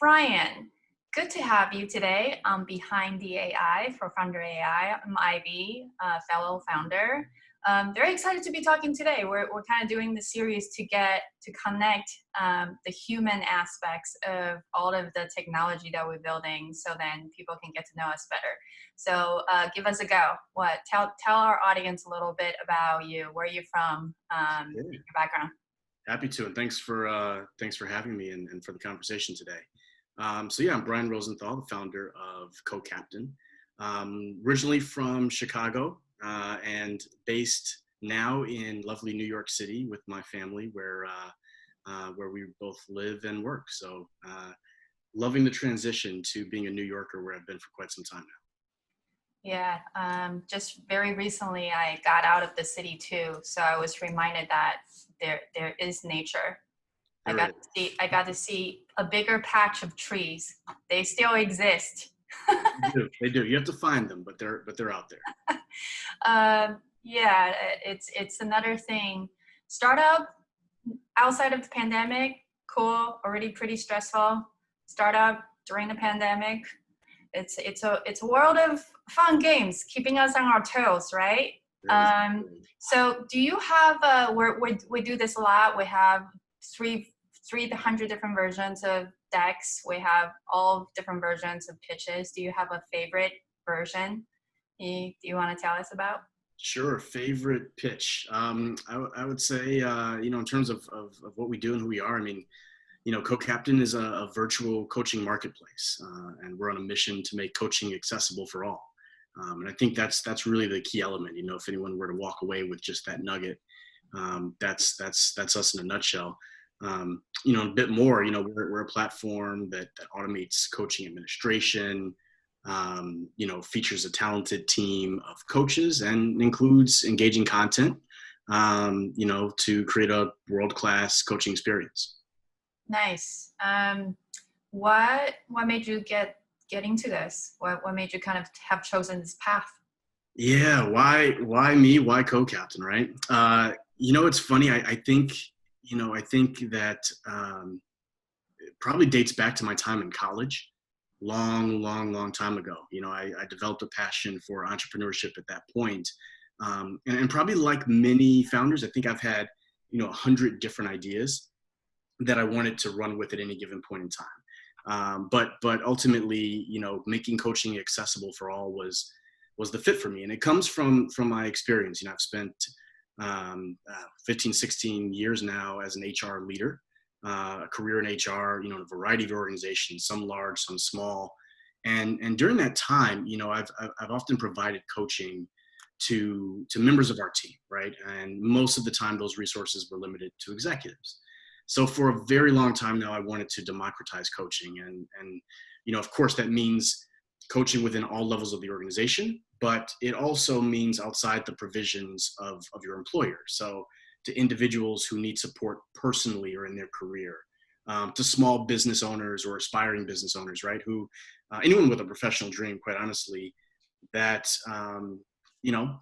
Brian, good to have you today on Behind the AI for Founder AI. I'm Ivy, a fellow founder. Very excited to be talking today. We're kind of doing the series to connect the human aspects of all of the technology that we're building, so then people can get to know us better. So give us a go. Tell our audience a little bit about you, where you're from, your background. Happy to, and thanks for having me and for the conversation today. So yeah, I'm Brian Rosenthal, the founder of CoCaptain. Originally from Chicago and based now in lovely New York City with my family, where we both live and work. So loving the transition to being a New Yorker, where I've been for quite some time now. Yeah, just very recently I got out of the city too, so I was reminded that there is nature. I got to see a bigger patch of trees. They still exist. They do. You have to find them, but they're out there. Yeah, it's another thing. Startup outside of the pandemic, cool. Already pretty stressful. Startup during the pandemic. It's a world of fun games, keeping us on our toes, right? So do you have we do this a lot. We have 300 different versions of decks. We have all different versions of pitches. Do you have a favorite version do you want to tell us about? Sure. Favorite pitch. I would say, in terms of what we do and who we are, I mean, CoCaptain is a virtual coaching marketplace, and we're on a mission to make coaching accessible for all. And I think that's really the key element. If anyone were to walk away with just that nugget, that's us in a nutshell. A bit more. We're a platform that automates coaching administration. Features a talented team of coaches and includes engaging content. To create a world-class coaching experience. Nice. What made you get into this? What made you kind of have chosen this path? Yeah, why me? Why CoCaptain, right? It's funny. I think that it probably dates back to my time in college, long time ago. I developed a passion for entrepreneurship at that point, and probably like many founders, I think I've had 100 different ideas that I wanted to run with at any given point in time. But ultimately, making coaching accessible for all was the fit for me. And it comes from my experience. I've spent 15, 16 years now as an HR leader, a career in HR, in a variety of organizations, some large, some small. And during that time, I've often provided coaching to members of our team, right? And most of the time, those resources were limited to executives. So for a very long time now, I wanted to democratize coaching. And of course, that means coaching within all levels of the organization, but it also means outside the provisions of your employer. So to individuals who need support personally or in their career, to small business owners or aspiring business owners, right? Who, anyone with a professional dream, quite honestly, that,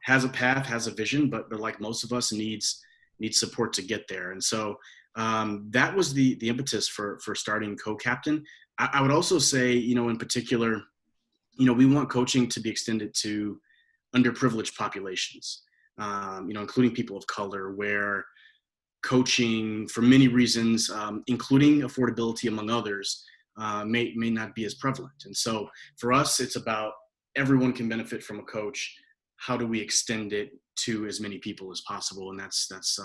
has a path, has a vision, but like most of us needs support to get there. And so that was the impetus for starting CoCaptain. I would also say, in particular, we want coaching to be extended to underprivileged populations, including people of color, where coaching, for many reasons, including affordability among others, may not be as prevalent. And so for us, it's about everyone can benefit from a coach. How do we extend it to as many people as possible? And that's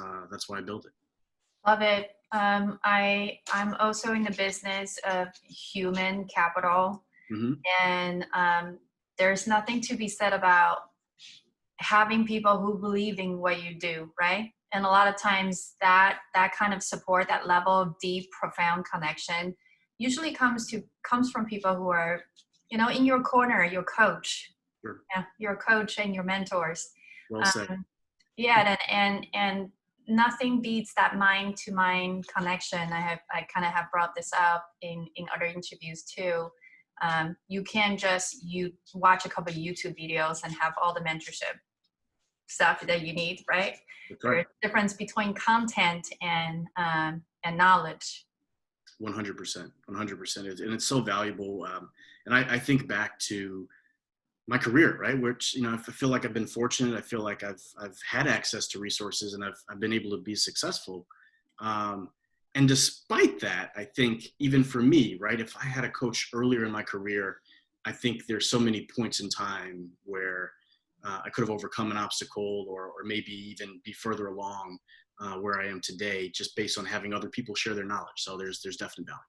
why I built it. Love it. I'm also in the business of human capital, Mm-hmm. and there's nothing to be said about having people who believe in what you do, right? And a lot of times that kind of support, that level of deep, profound connection, usually comes from people who are, in your corner, your coach, Sure. Yeah, your coach and your mentors. Well said. Yeah, and nothing beats that mind-to-mind connection. I kind of have brought this up in other interviews too. You can't just watch a couple of YouTube videos and have all the mentorship stuff that you need, right? That's right. There's a difference between content and knowledge. 100%, 100%. And it's so valuable. And I think back to my career, right? Which, you know, I feel like I've been fortunate. I feel like I've had access to resources and I've been able to be successful. Um, and despite that, I think even for me, right, if I had a coach earlier in my career, I think there's so many points in time where I could have overcome an obstacle or maybe even be further along where I am today, just based on having other people share their knowledge. So there's definitely value.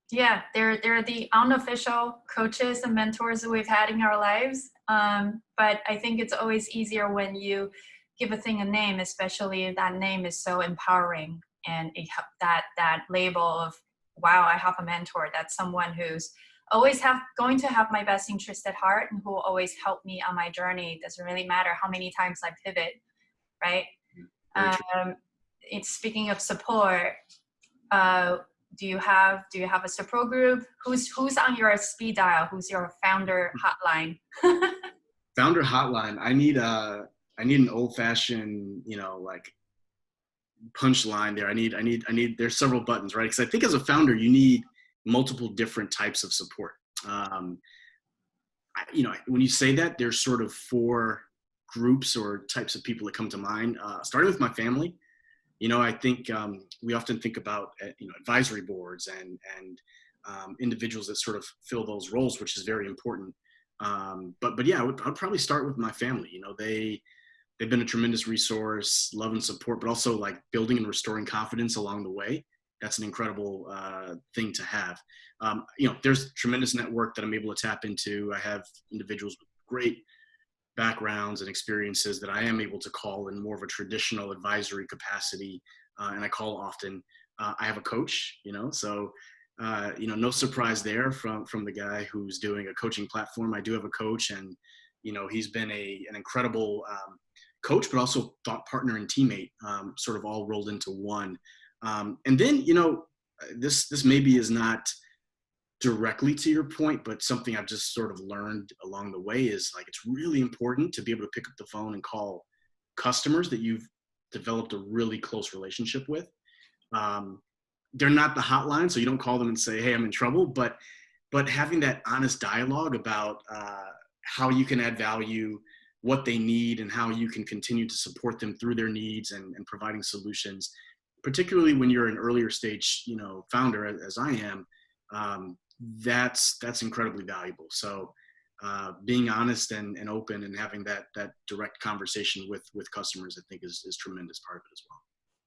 Yeah, they're the unofficial coaches and mentors that we've had in our lives. But I think it's always easier when you give a thing a name, especially if that name is so empowering and that label of wow, I have a mentor. That's someone who's always going to have my best interest at heart and who will always help me on my journey. It doesn't really matter how many times I pivot, right? Very true. It's speaking of support. Uh, do you have a support group? Who's on your speed dial? Who's your founder hotline? Founder hotline. I need an old fashioned, like punchline there. I need, there's several buttons, right? Because I think as a founder, you need multiple different types of support. Um, when you say that, there's sort of four groups or types of people that come to mind, starting with my family. I think we often think about advisory boards and individuals that sort of fill those roles, which is very important. But yeah, I'd probably start with my family. They've been a tremendous resource, love and support, but also like building and restoring confidence along the way. That's an incredible thing to have. There's tremendous network that I'm able to tap into. I have individuals with great backgrounds and experiences that I am able to call in more of a traditional advisory capacity, and I call often. I have a coach, so no surprise there from the guy who's doing a coaching platform. I do have a coach, and he's been an incredible coach, but also thought partner and teammate, sort of all rolled into one. And then this maybe is not directly to your point, but something I've just sort of learned along the way is like it's really important to be able to pick up the phone and call customers that you've developed a really close relationship with. They're not the hotline, so you don't call them and say, "Hey, I'm in trouble," but having that honest dialogue about how you can add value, what they need, and how you can continue to support them through their needs and providing solutions, particularly when you're an earlier stage, founder as I am. That's incredibly valuable. So being honest and open and having that direct conversation with customers, I think is tremendous part of it as well.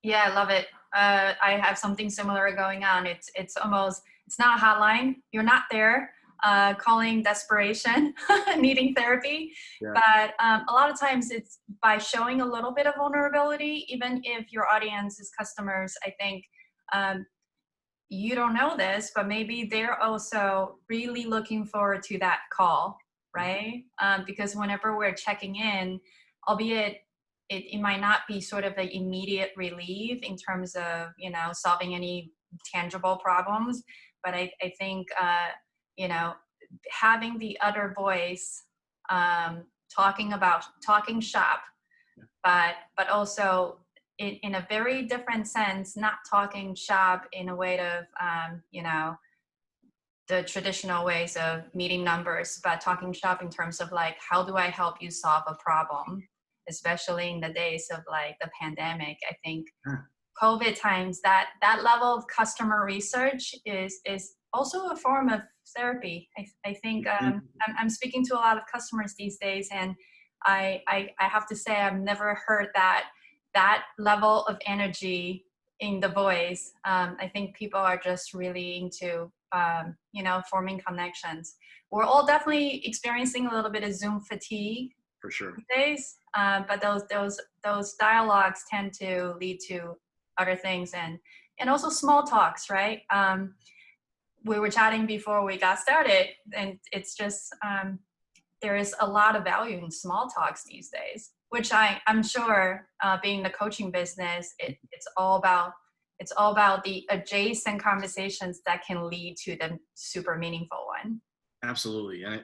Yeah, I love it. I have something similar going on. It's not a hotline. You're not there calling desperation, needing therapy. Yeah. But a lot of times it's by showing a little bit of vulnerability, even if your audience is customers. I think you don't know this, but maybe they're also really looking forward to that call, right? Because whenever we're checking in, albeit it might not be sort of an immediate relief in terms of, solving any tangible problems, but I think, having the other voice, talking shop, but also in a very different sense, not talking shop in a way of, the traditional ways of meeting numbers, but talking shop in terms of like, how do I help you solve a problem? Especially in the days of like the pandemic. I think COVID times, that level of customer research is also a form of therapy. I think I'm speaking to a lot of customers these days, and I have to say I've never heard that level of energy in the voice. I think people are just really into forming connections. We're all definitely experiencing a little bit of Zoom fatigue For sure. these days, but those dialogues tend to lead to other things and also small talks, right? We were chatting before we got started, and it's just there is a lot of value in small talks these days, which I'm sure, being the coaching business, it's all about the adjacent conversations that can lead to the super meaningful one. Absolutely. And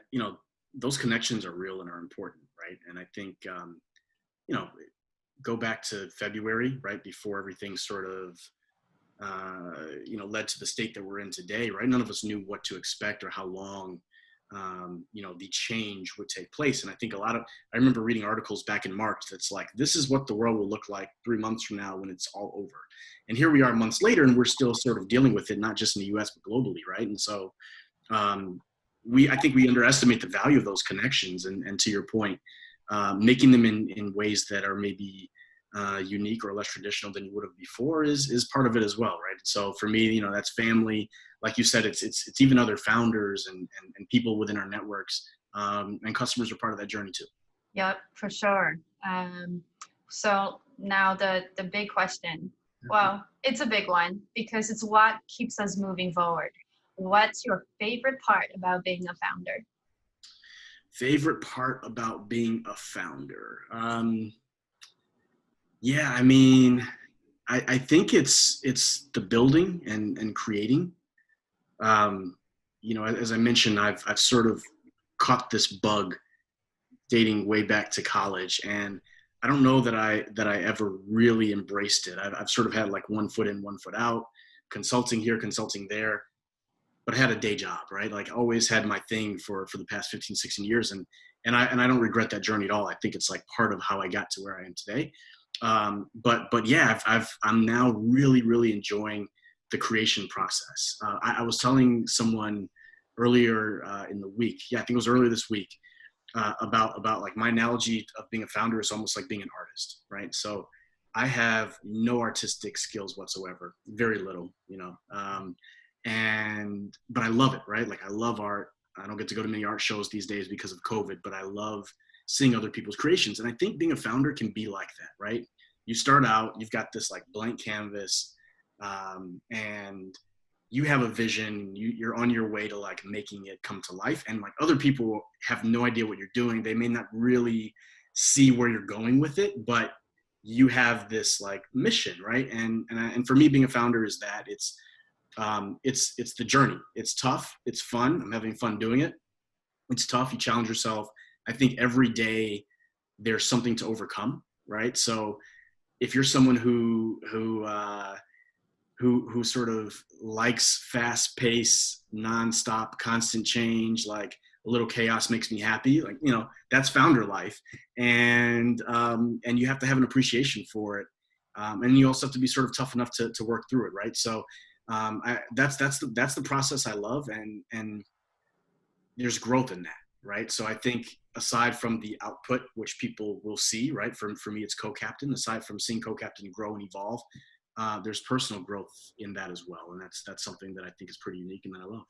those connections are real and are important, right? And I think go back to February, right before everything sort of led to the state that we're in today, right? None of us knew what to expect or how long, the change would take place. And I think I remember reading articles back in March that's like, this is what the world will look like 3 months from now when it's all over. And here we are months later, and we're still sort of dealing with it, not just in the US, but globally, right? And so um, I think we underestimate the value of those connections. And to your point, making them in ways that are maybe unique or less traditional than you would have before is part of it as well, right? So for me, that's family. Like you said, it's even other founders and people within our networks, and customers are part of that journey too. Yep, for sure. So now the big question. Well, it's a big one because it's what keeps us moving forward. What's your favorite part about being a founder? Favorite part about being a founder? Yeah, I mean, I think it's the building and creating. Um, as I mentioned, I've sort of caught this bug dating way back to college, and I don't know that I ever really embraced it. I've sort of had like one foot in, one foot out, consulting here, consulting there, but I had a day job, right? Like always had my thing for the past 15, 16 years. And I don't regret that journey at all. I think it's like part of how I got to where I am today. But yeah, I'm now really, really enjoying the creation process. I was telling someone earlier in the week, yeah, I think it was earlier this week, about like my analogy of being a founder is almost like being an artist, right? So I have no artistic skills whatsoever, very little, but I love it, right? Like I love art. I don't get to go to many art shows these days because of COVID, but I love seeing other people's creations. And I think being a founder can be like that, right? You start out, you've got this like blank canvas, and you have a vision, you're on your way to like making it come to life, and like other people have no idea what you're doing. They may not really see where you're going with it, but you have this like mission, right? And for me, being a founder is that it's the journey. It's tough, it's fun, I'm having fun doing it. It's tough, you challenge yourself. I think every day there's something to overcome, right? So if you're someone who sort of likes fast pace, nonstop, constant change, like a little chaos makes me happy. Like, that's founder life. And you have to have an appreciation for it. And you also have to be sort of tough enough to work through it. Right. So that's the process I love. And there's growth in that. Right. So I think aside from the output, which people will see, right. For me, it's CoCaptain. Aside from seeing CoCaptain grow and evolve, there's personal growth in that as well, and that's something that I think is pretty unique and that I love.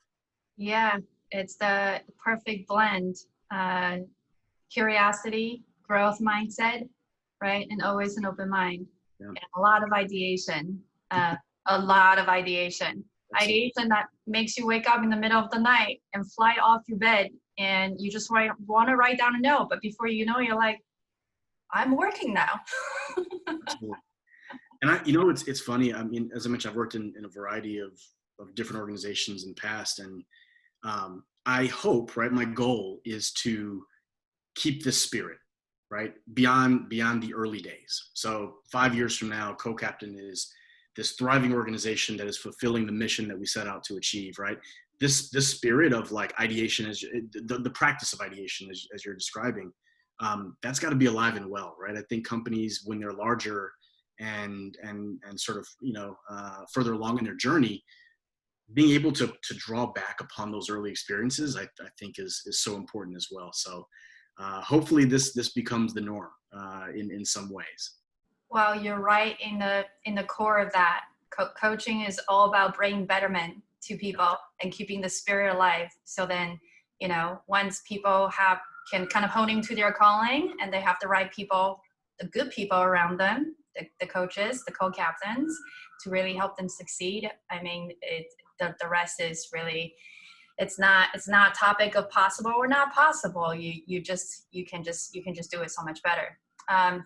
Yeah, it's the perfect blend. Uh, Curiosity, growth mindset, right? And always an open mind. Yeah. And a lot of ideation. A lot of ideation. Absolutely. Ideation that makes you wake up in the middle of the night and fly off your bed and you just want to write down a note. But before you know, you're like, I'm working now. Absolutely. And it's funny. I mean, as I mentioned, I've worked in a variety of different organizations in the past, and I hope, right, my goal is to keep this spirit, right, beyond the early days. So 5 years from now, CoCaptain is this thriving organization that is fulfilling the mission that we set out to achieve, right? This spirit of like ideation, is the practice of ideation, as you're describing, that's got to be alive and well, right? I think companies, when they're larger and sort of further along in their journey, being able to draw back upon those early experiences, I think is so important as well. So hopefully this becomes the norm in some ways. Well, you're right in the core of that. Coaching is all about bringing betterment to people and keeping the spirit alive. So then, once people can kind of hone into their calling and they have the right people, the good people around them, the coaches, the co-captains, to really help them succeed. I mean, the rest is really, it's not topic of possible or not possible. You can just do it so much better.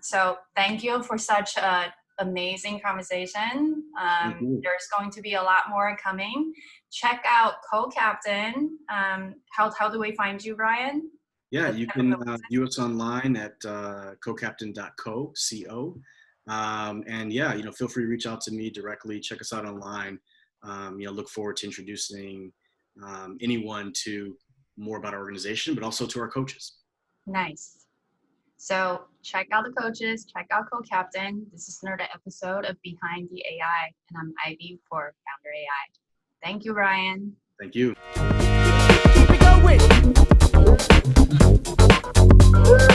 So thank you for such a amazing conversation. There's going to be a lot more coming. Check out CoCaptain. How do we find you, Brian? Yeah, you can view us online at cocaptain.co, C-O. And yeah, feel free to reach out to me directly. Check us out online. Look forward to introducing anyone to more about our organization, but also to our coaches. Nice. So check out the coaches, check out CoCaptain. This is another episode of Behind the AI, and I'm Ivy for Founder AI. Thank you, Ryan. Thank you. Keep it going.